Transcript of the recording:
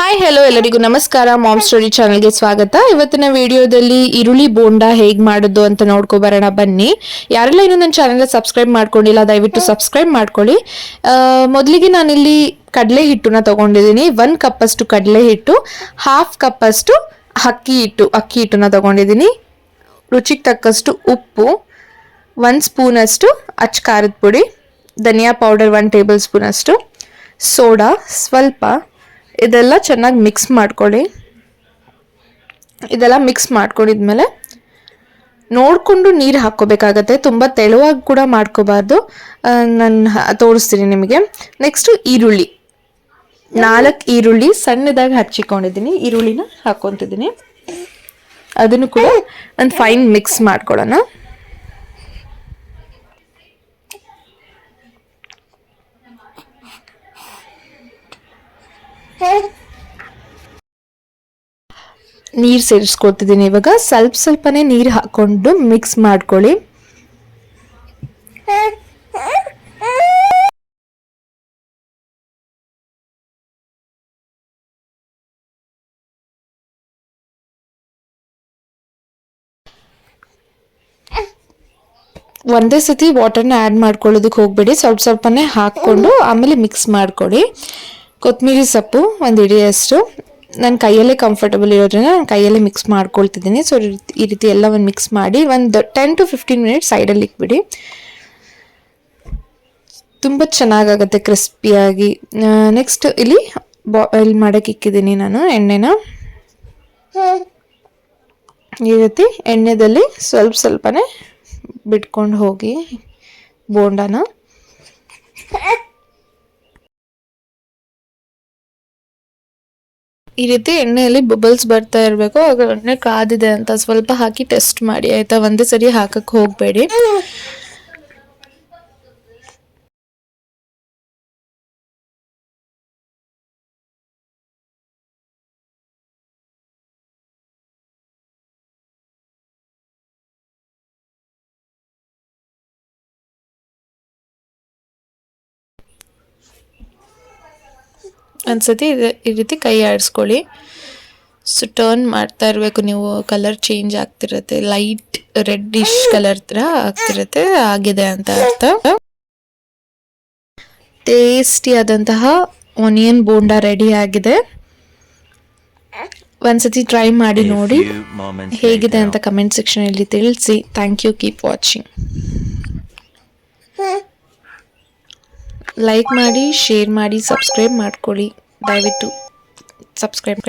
Hi hello ಎಲ್ಲರಿಗೂ ನಮಸ್ಕಾರ. Ma'am story ಚಾನಲ್ಗೆ ಸ್ವಾಗತ. ಇವತ್ತಿನ ವಿಡಿಯೋದಲ್ಲಿ ಈರುಳ್ಳಿ ಬೋಂಡ ಹೇಗೆ ಮಾಡೋದು ಅಂತ ನೋಡ್ಕೊಬರೋಣ ಬನ್ನಿ. ಯಾರೆಲ್ಲ ಇನ್ನೂ ನನ್ನ ಚಾನಲ್ನ ಸಬ್ಸ್ಕ್ರೈಬ್ ಮಾಡ್ಕೊಂಡಿಲ್ಲ ದಯವಿಟ್ಟು ಸಬ್ಸ್ಕ್ರೈಬ್ ಮಾಡ್ಕೊಳ್ಳಿ. ಮೊದಲಿಗೆ ನಾನಿಲ್ಲಿ ಕಡಲೆ ಹಿಟ್ಟನ್ನ ತಗೊಂಡಿದ್ದೀನಿ. 1 ಕಪ್ಪಷ್ಟು ಕಡಲೆ ಹಿಟ್ಟು, 1/2 ಕಪ್ಪಷ್ಟು ಅಕ್ಕಿ ಹಿಟ್ಟನ್ನ ತಗೊಂಡಿದ್ದೀನಿ. ರುಚಿಗೆ ತಕ್ಕಷ್ಟು ಉಪ್ಪು, 1 ಸ್ಪೂನಷ್ಟು ಅಚ್ಚ ಖಾರದ ಪುಡಿ, ಧನಿಯಾ ಪೌಡರ್ 1 ಟೇಬಲ್ ಸ್ಪೂನ್ ಅಷ್ಟು, ಸೋಡಾ ಸ್ವಲ್ಪ. ಇದೆಲ್ಲ ಚೆನ್ನಾಗಿ ಮಿಕ್ಸ್ ಮಾಡ್ಕೊಳ್ಳಿ. ಇದೆಲ್ಲ ಮಿಕ್ಸ್ ಮಾಡ್ಕೊಂಡಿದ್ಮೇಲೆ ನೋಡಿಕೊಂಡು ನೀರು ಹಾಕ್ಕೋಬೇಕಾಗತ್ತೆ. ತುಂಬ ತೆಳುವಾಗಿ ಕೂಡ ಮಾಡ್ಕೋಬಾರ್ದು. ನಾನು ತೋರಿಸ್ತೀನಿ ನಿಮಗೆ. ನೆಕ್ಸ್ಟು ಈರುಳ್ಳಿ, 4 ಈರುಳ್ಳಿ ಸಣ್ಣದಾಗಿ ಹಚ್ಚಿಕೊಂಡಿದ್ದೀನಿ. ಈರುಳ್ಳಿನ ಹಾಕ್ಕೊತಿದ್ದೀನಿ. ಅದನ್ನು ಕೂಡ ಒಂದು ಫೈನ್ ಮಿಕ್ಸ್ ಮಾಡ್ಕೊಳ್ಳೋಣ. ನೀರು ಸೇರಿಸ್ಕೊತಿದ್ದೀನಿ. ಇವಾಗ ಸ್ವಲ್ಪನೇ ನೀರು ಹಾಕ್ಕೊಂಡು ಮಿಕ್ಸ್ ಮಾಡ್ಕೊಳ್ಳಿ. ಒಂದೇ ಸತಿ ವಾಟರ್ನ ಆ್ಯಡ್ ಮಾಡ್ಕೊಳ್ಳೋದಕ್ಕೆ ಹೋಗ್ಬೇಡಿ. ಸ್ವಲ್ಪನೇ ಹಾಕ್ಕೊಂಡು ಆಮೇಲೆ ಮಿಕ್ಸ್ ಮಾಡ್ಕೊಳ್ಳಿ. ಕೊತ್ತಂಬರಿ ಸೊಪ್ಪು 1 ಹಿಡಿಯಷ್ಟು. ನನ್ನ ಕೈಯಲ್ಲೇ ಕಂಫರ್ಟಬಲ್ ಇರೋದ್ರಿಂದ ನಾನು ಕೈಯಲ್ಲೇ ಮಿಕ್ಸ್ ಮಾಡ್ಕೊಳ್ತಿದ್ದೀನಿ. ಸೊ ಈ ರೀತಿ ಎಲ್ಲ ಒಂದು ಮಿಕ್ಸ್ ಮಾಡಿ ಒಂದು 10 to 15 ಮಿನಿಟ್ಸ್ ಸೈಡಲ್ಲಿ ಇಟ್ಬಿಡಿ. ತುಂಬ ಚೆನ್ನಾಗಾಗುತ್ತೆ ಕ್ರಿಸ್ಪಿಯಾಗಿ. ನೆಕ್ಸ್ಟ್ ಇಲ್ಲಿ ಬಾಯ್ಲ್ ಮಾಡೋಕ್ಕೆ ಇಕ್ಕಿದ್ದೀನಿ ನಾನು ಎಣ್ಣೆನ. ಈ ರೀತಿ ಎಣ್ಣೆದಲ್ಲಿ ಸ್ವಲ್ಪನೇ ಬಿಟ್ಕೊಂಡು ಹೋಗಿ ಬೋಂಡನ. ಈ ರೀತಿ ಎಣ್ಣೆಯಲ್ಲಿ ಬಬಲ್ಸ್ ಬರ್ತಾ ಇರಬೇಕು. ಆಗ ಎಣ್ಣೆ ಕಾದಿದೆ ಅಂತ ಸ್ವಲ್ಪ ಹಾಕಿ ಟೆಸ್ಟ್ ಮಾಡಿ ಆಯಿತಾ. ಒಂದೇ ಸರಿ ಹಾಕಕ್ಕೆ ಹೋಗಬೇಡಿ. ಒಂದ್ಸತಿ ಈ ರೀತಿ ಕೈ ಆಡಿಸ್ಕೊಳ್ಳಿ. ಸೊ ಟರ್ನ್ ಮಾಡ್ತಾ ಇರಬೇಕು ನೀವು. ಕಲರ್ ಚೇಂಜ್ ಆಗ್ತಿರತ್ತೆ. ಲೈಟ್ ರೆಡ್ಡಿಶ್ ಕಲರ್ ಥರ ಆಗ್ತಿರತ್ತೆ. ಆಗಿದೆ ಅಂತ ಅರ್ಥ. ಟೇಸ್ಟಿ ಆದಂತಹ ಆನಿಯನ್ ಬೋಂಡಾ ರೆಡಿ ಆಗಿದೆ. ಒಂದ್ಸತಿ ಟ್ರೈ ಮಾಡಿ ನೋಡಿ. ಹೇಗಿದೆ ಅಂತ ಕಮೆಂಟ್ ಸೆಕ್ಷನಲ್ಲಿ ತಿಳಿಸಿ. Thank you. Keep watching. Like ಮಾಡಿ, ಶೇರ್ ಮಾಡಿ, ಸಬ್ಸ್ಕ್ರೈಬ್ ಮಾಡ್ಕೊಳ್ಳಿ. ದಯವಿಟ್ಟು ಸಬ್ಸ್ಕ್ರೈಬ್